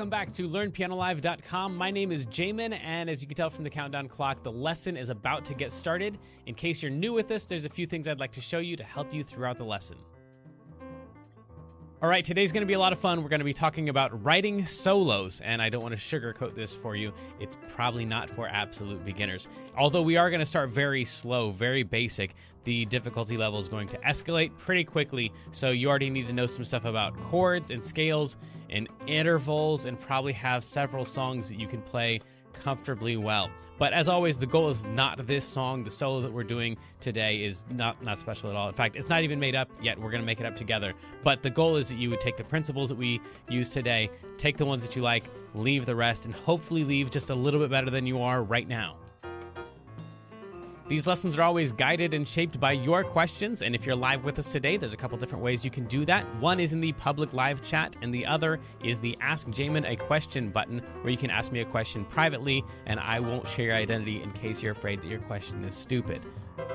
Welcome back to LearnPianoLive.com. My name is Jamin, and as you can tell from the countdown clock, the lesson is about to get started. In case you're new with us, there's a few things I'd like to show you to help you throughout the lesson. All right, today's going to be a lot of fun. We're going to be talking about writing solos, and I don't want to sugarcoat this for you. It's probably not for absolute beginners. Although we are going to start very slow, very basic, the difficulty level is going to escalate pretty quickly, so you already need to know some stuff about chords and scales and intervals and probably have several songs that you can play comfortably well. But as always, the goal is not this song. The solo that we're doing today is not special at all. In fact, it's not even made up yet. We're going to make it up together. But the goal is that you would take the principles that we use today, take the ones that you like, leave the rest, and hopefully leave just a little bit better than you are right now. These lessons are always guided and shaped by your questions, and if you're live with us today, there's a couple different ways you can do that. One is in the public live chat, and the other is the Ask Jamin a Question button, where you can ask me a question privately, and I won't share your identity in case you're afraid that your question is stupid.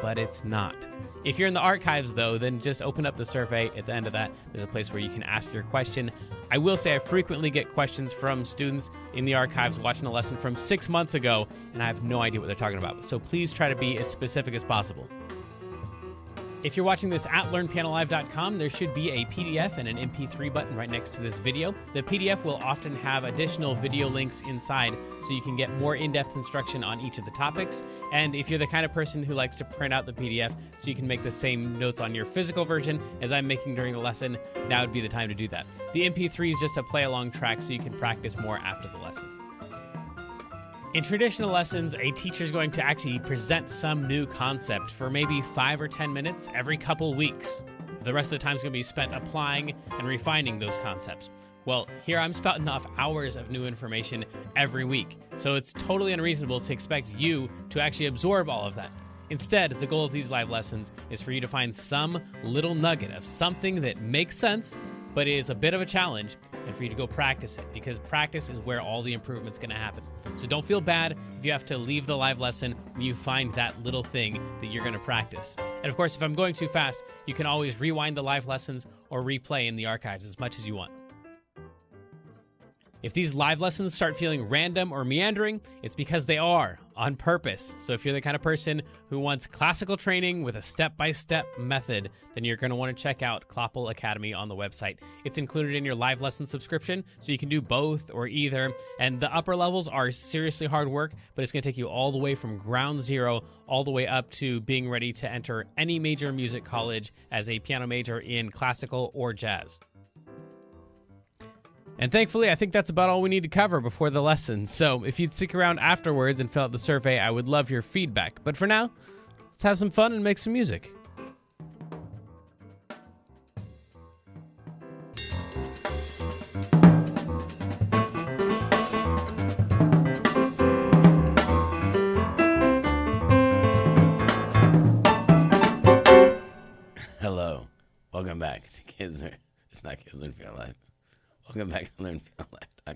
But it's not. If you're in the archives, though, then just open up the survey. At the end of that, there's a place where you can ask your question. I will say I frequently get questions from students in the archives watching a lesson from 6 months ago, and I have no idea what they're talking about. So please try to be as specific as possible. If you're watching this at LearnPianoLive.com, there should be a PDF and an MP3 button right next to this video. The PDF will often have additional video links inside so you can get more in-depth instruction on each of the topics. And if you're the kind of person who likes to print out the PDF so you can make the same notes on your physical version as I'm making during the lesson, now would be the time to do that. The MP3 is just a play-along track so you can practice more after the lesson. In traditional lessons, a teacher is going to actually present some new concept for maybe 5 or 10 minutes every couple weeks. The rest of the time is going to be spent applying and refining those concepts. Well, here I'm spouting off hours of new information every week, so it's totally unreasonable to expect you to actually absorb all of that. Instead, the goal of these live lessons is for you to find some little nugget of something that makes sense, but is a bit of a challenge, and for you to go practice it, because practice is where all the improvement's going to happen. So don't feel bad if you have to leave the live lesson when you find that little thing that you're going to practice. And of course, if I'm going too fast, you can always rewind the live lessons or replay in the archives as much as you want. If these live lessons start feeling random or meandering, it's because they are, on purpose. So if you're the kind of person who wants classical training with a step-by-step method, then you're going to want to check out Kloppel Academy on the website. It's included in your live lesson subscription, so you can do both or either. And the upper levels are seriously hard work, but it's going to take you all the way from ground zero all the way up to being ready to enter any major music college as a piano major in classical or jazz. And thankfully, I think that's about all we need to cover before the lesson. So if you'd stick around afterwards and fill out the survey, I would love your feedback. But for now, let's have some fun and make some music. Hello. Welcome back to Kids. It's not Kids Learn Piano Live. Welcome back to LearnPianoLive.com.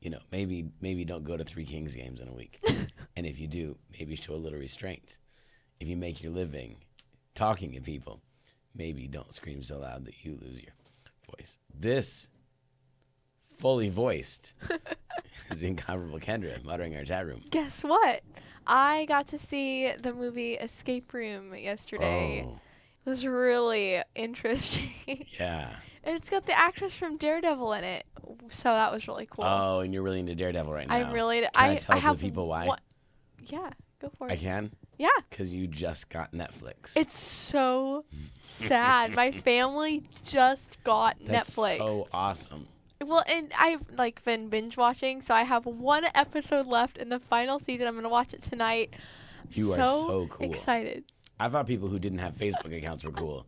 You know, maybe don't go to 3 Kings games in a week. And if you do, maybe show a little restraint. If you make your living talking to people, maybe don't scream so loud that you lose your voice. This fully voiced is the incomparable Kendra moderating our chat room. Guess what? I got to see the movie Escape Room yesterday. Oh. It was really interesting. Yeah. It's got the actress from Daredevil in it, so that was really cool. Oh, and you're really into Daredevil right now. I'm really. Can I tell have the people why? Yeah, go for it. I can? Yeah. Because you just got Netflix. It's so sad. My family just got That's Netflix. so awesome. Well, and I've been binge watching, so I have 1 episode left in the final season. I'm gonna watch it tonight. You are so cool. Excited. I thought people who didn't have Facebook accounts were cool.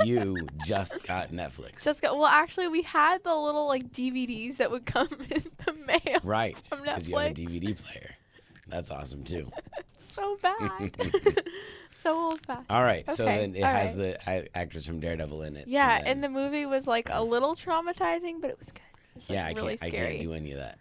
You just got Netflix. Well, actually, we had the little DVDs that would come in the mail. Right, from because you have a Netflix. DVD player. That's awesome too. It's so bad. So old-fashioned. All right, so Okay, then it all has right. the actress from Daredevil in it. Yeah, then- and the movie was a little traumatizing, but it was good. It was really I scary. can't do any of that.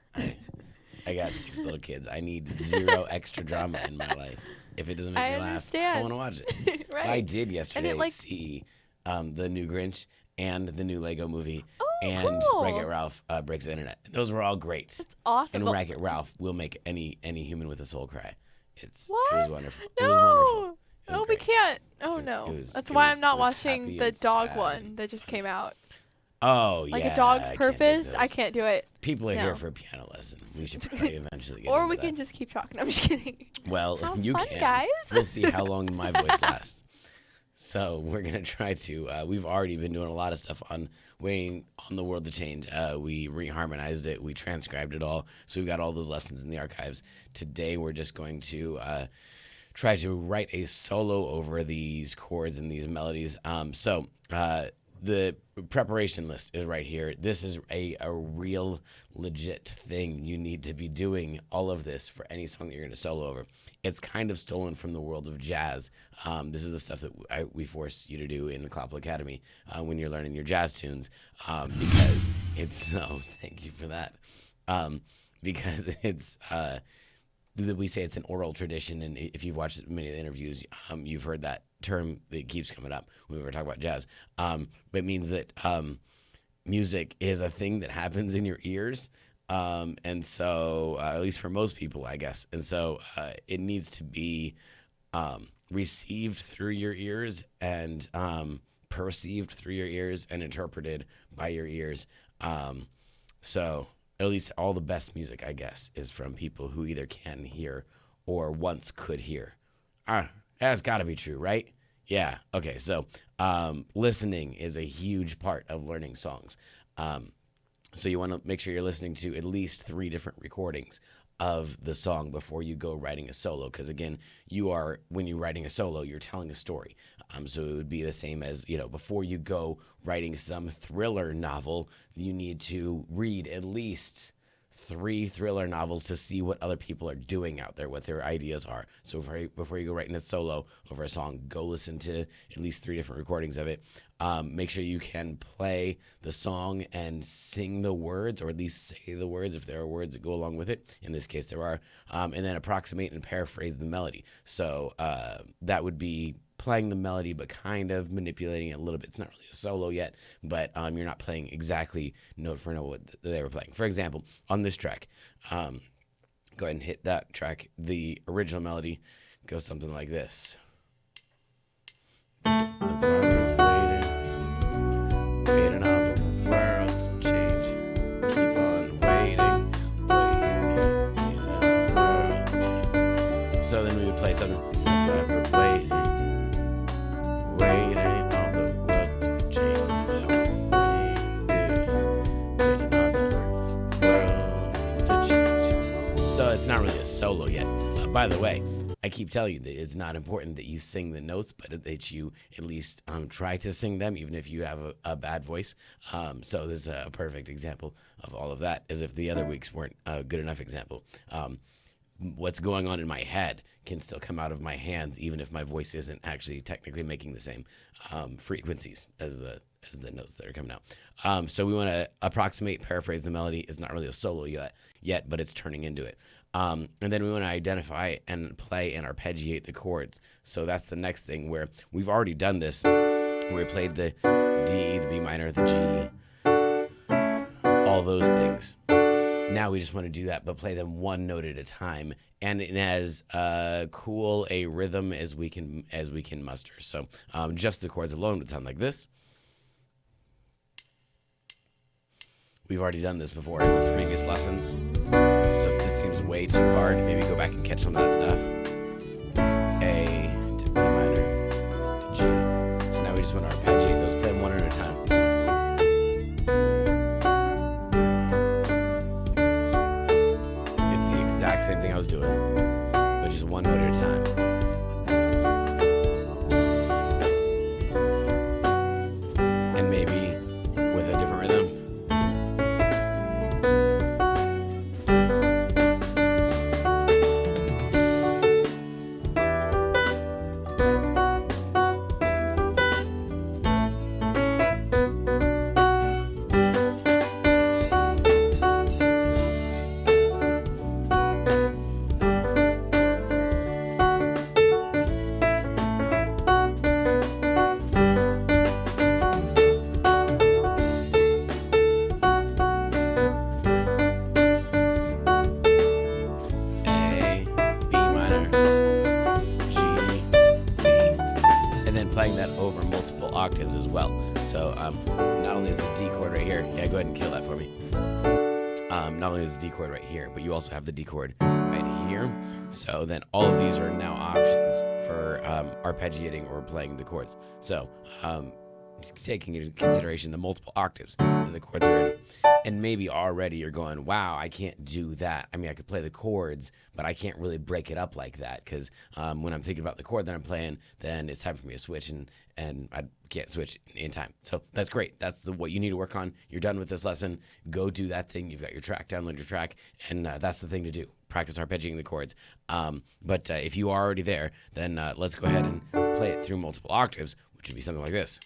I got 6 little kids. I need 0 extra drama in my life. If it doesn't make me laugh, I don't want to watch it. Right. I did yesterday And see the new Grinch and the new Lego movie. and cool. Wreck-It Ralph Breaks the Internet. Those were all great. That's awesome. And Wreck-It Ralph will make any human with a soul cry. It What? was wonderful. No. It was wonderful. It was We great. can't. Oh no. That's why I'm not watching the dog one that just came out. Oh yeah. Like A Dog's I can't take Purpose. I those. can't do it. People are No. here for a piano lesson. We should probably eventually get Or into we that. can just keep talking. I'm just kidding. Well, Have you fun, can. guys. We'll see how long my voice lasts. So we're gonna try to. We've already been doing a lot of stuff on waiting on the world to change. We reharmonized it. We transcribed it all. So we've got all those lessons in the archives. Today we're just going to try to write a solo over these chords and these melodies. The preparation list is right here. This is a real legit thing. You need to be doing all of this for any song that you're going to solo over. It's kind of stolen from the world of jazz. This is the stuff that we force you to do in the Clapple Academy when you're learning your jazz tunes because it's, thank you for that. Because it's, we say it's an oral tradition, and if you've watched many of the interviews, you've heard that term that keeps coming up when we were talking about jazz. But it means that music is a thing that happens in your ears, and so at least for most people, I guess. And so it needs to be received through your ears and perceived through your ears and interpreted by your ears. So at least all the best music, I guess, is from people who either can hear or once could hear. That's got to be true, right? Yeah. Okay. So listening is a huge part of learning songs. So you want to make sure you're listening to at least 3 different recordings of the song before you go writing a solo. Because again, when you're writing a solo, you're telling a story. So it would be the same as, before you go writing some thriller novel, you need to read at least 3 thriller novels to see what other people are doing out there, what their ideas are. So before you go writing a solo over a song, go listen to at least 3 different recordings of it. Make sure you can play the song and sing the words, or at least say the words if there are words that go along with it. In this case, there are. And then approximate and paraphrase the melody. So that would be playing the melody, but kind of manipulating it a little bit. It's not really a solo yet, but you're not playing exactly note for note what they were playing. For example, on this track, go ahead and hit that track. The original melody goes something like this. That's why we're waiting on the world to change. Keep on waiting on the world. So then we would play something. That's why we're waiting on the world to change. Waiting on the world to change. So it's not really a solo yet. By the way, I keep telling you that it's not important that you sing the notes, but that you at least try to sing them, even if you have a bad voice. So this is a perfect example of all of that, as if the other weeks weren't a good enough example. What's going on in my head can still come out of my hands, even if my voice isn't actually technically making the same frequencies as the notes that are coming out. So we want to approximate, paraphrase the melody. It's not really a solo yet, but it's turning into it. And then we want to identify and play and arpeggiate the chords. So that's the next thing, where we've already done this. We played the D, the B minor, the G, all those things. Now we just want to do that, but play them one note at a time, and in as cool a rhythm as we can muster. So just the chords alone would sound like this. We've already done this before in the previous lessons. So if this seems way too hard, maybe go back and catch some of that stuff. A to B minor to G. So now we just want to arpeggiate those, play them one at a time. It's the exact same thing I was doing, but just one note at a time. And maybe with a different rhythm. octaves as well. So not only is the D chord right here, yeah, go ahead and kill that for me. Not only is the D chord right here, but you also have the D chord right here. So then all of these are now options for arpeggiating or playing the chords. So taking into consideration the multiple octaves that the chords are in. And maybe already you're going, wow, I can't do that. I mean, I could play the chords, but I can't really break it up like that because when I'm thinking about the chord that I'm playing, then it's time for me to switch, and I can't switch in time. So that's great. That's what you need to work on. You're done with this lesson. Go do that thing. You've got your track, download your track, and that's the thing to do. Practice arpeggiating the chords. But if you are already there, then let's go ahead and play it through multiple octaves, which would be something like this.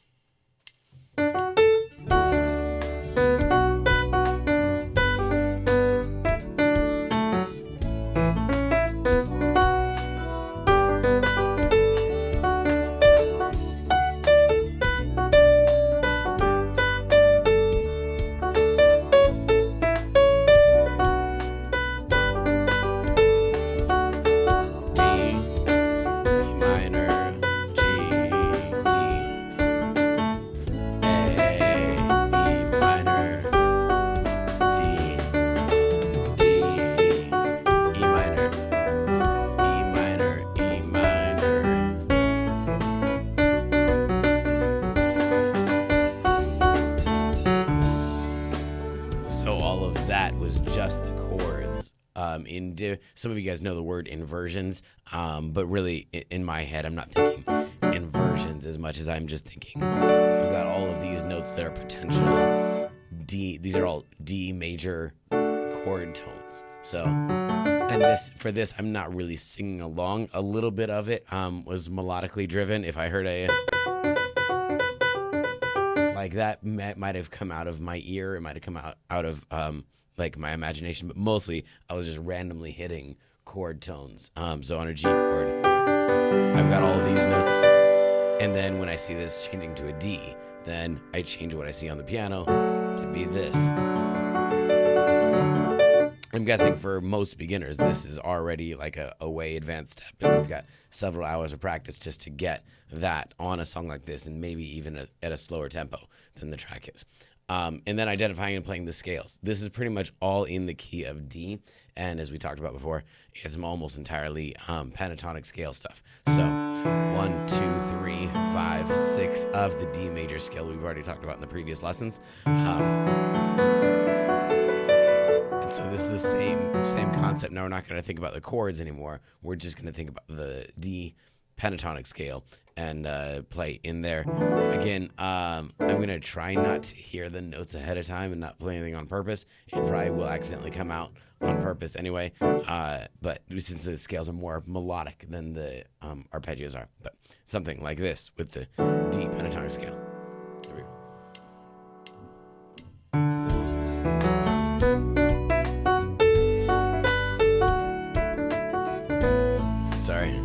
Just the chords. Some of you guys know the word inversions, but really in my head, I'm not thinking inversions as much as I'm just thinking I've got all of these notes that are potential D. These are all D major chord tones. So, and for this, I'm not really singing along. A little bit of it was melodically driven. If I heard a like that, might have come out of my ear. It might have come out of like my imagination, but mostly I was just randomly hitting chord tones. So on a G chord, I've got all of these notes, and then when I see this changing to a D, then I change what I see on the piano to be this. I'm guessing for most beginners, this is already like a way advanced step, and we've got several hours of practice just to get that on a song like this, and maybe even at a slower tempo than the track is. And then identifying and playing the scales. This is pretty much all in the key of D, and as we talked about before, it's almost entirely pentatonic scale stuff. So 1, 2, 3, 5, 6 of the D major scale we've already talked about in the previous lessons. And so this is the same concept. Now we're not going to think about the chords anymore. We're just going to think about the D pentatonic scale and play in there. Again, I'm going to try not to hear the notes ahead of time and not play anything on purpose. It probably will accidentally come out on purpose anyway, but since the scales are more melodic than the arpeggios are. But something like this with the D pentatonic scale. There we go. Sorry.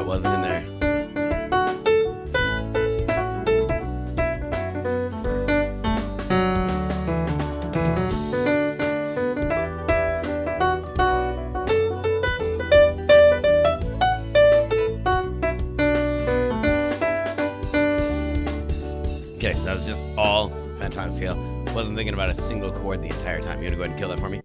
Wasn't in there. Okay, that was just all pentatonic scale. Wasn't thinking about a single chord the entire time. You gonna go ahead and kill that for me?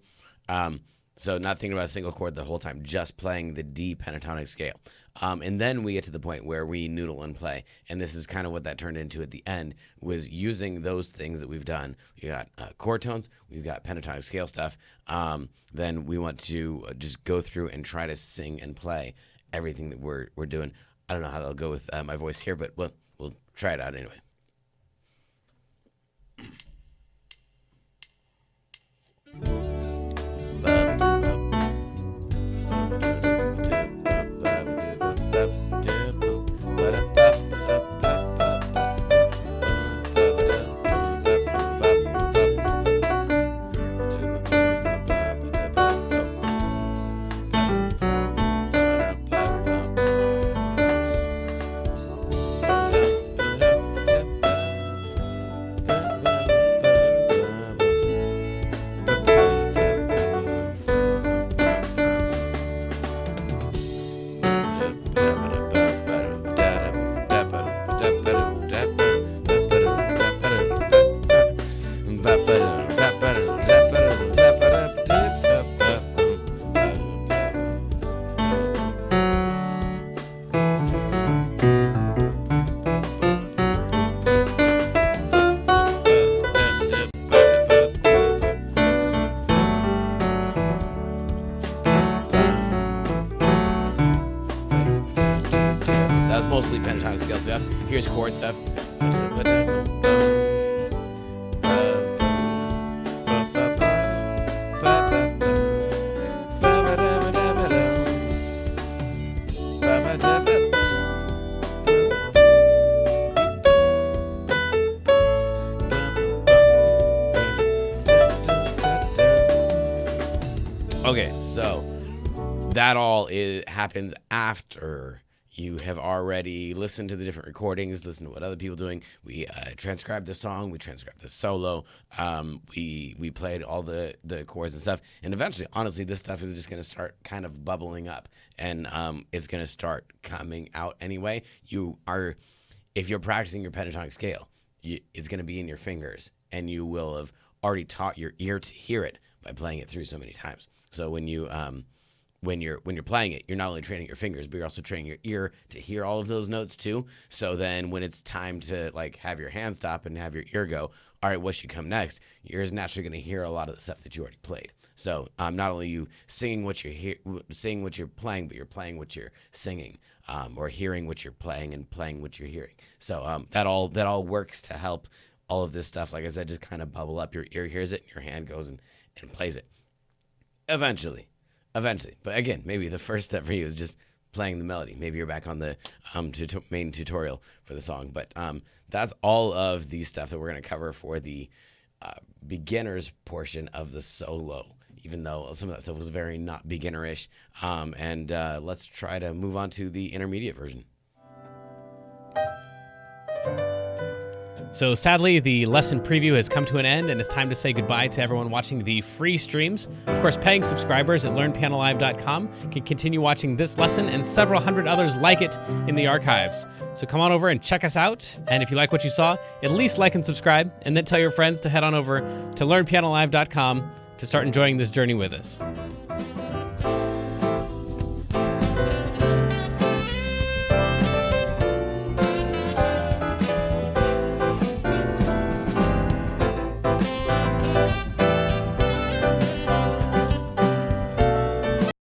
So not thinking about a single chord the whole time, just playing the D pentatonic scale. And then we get to the point where we noodle and play. And this is kind of what that turned into at the end, was using those things that we've done. We got chord tones, we've got pentatonic scale stuff. Then we want to just go through and try to sing and play everything that we're doing. I don't know how that'll go with my voice here, but we'll try it out anyway. here's chord stuff. Okay, so that all happens after you have already listened to the different recordings, listened to what other people are doing. We transcribed the song, we transcribed the solo, we played all the chords and stuff. And eventually, honestly, this stuff is just going to start kind of bubbling up, and it's going to start coming out anyway. If you're practicing your pentatonic scale, it's going to be in your fingers, and you will have already taught your ear to hear it by playing it through so many times. So when you're playing it, you're not only training your fingers, but you're also training your ear to hear all of those notes too. So then when it's time to like have your hand stop and have your ear go, all right, what should come next? Your ear's naturally going to hear a lot of the stuff that you already played. So not only you singing what singing what you're playing, but you're playing what you're singing, or hearing what you're playing and playing what you're hearing. So that all works to help all of this stuff, like I said, just kind of bubble up. Your ear hears it, and your hand goes and plays it. Eventually. But again, maybe the first step for you is just playing the melody. Maybe you're back on the main tutorial for the song. But that's all of the stuff that we're going to cover for the beginners portion of the solo, even though some of that stuff was very not beginnerish. And let's try to move on to the intermediate version. So sadly, the lesson preview has come to an end, and it's time to say goodbye to everyone watching the free streams. Of course, paying subscribers at learnpianolive.com can continue watching this lesson and several hundred others like it in the archives. So come on over and check us out. And if you like what you saw, at least like and subscribe, and then tell your friends to head on over to learnpianolive.com to start enjoying this journey with us.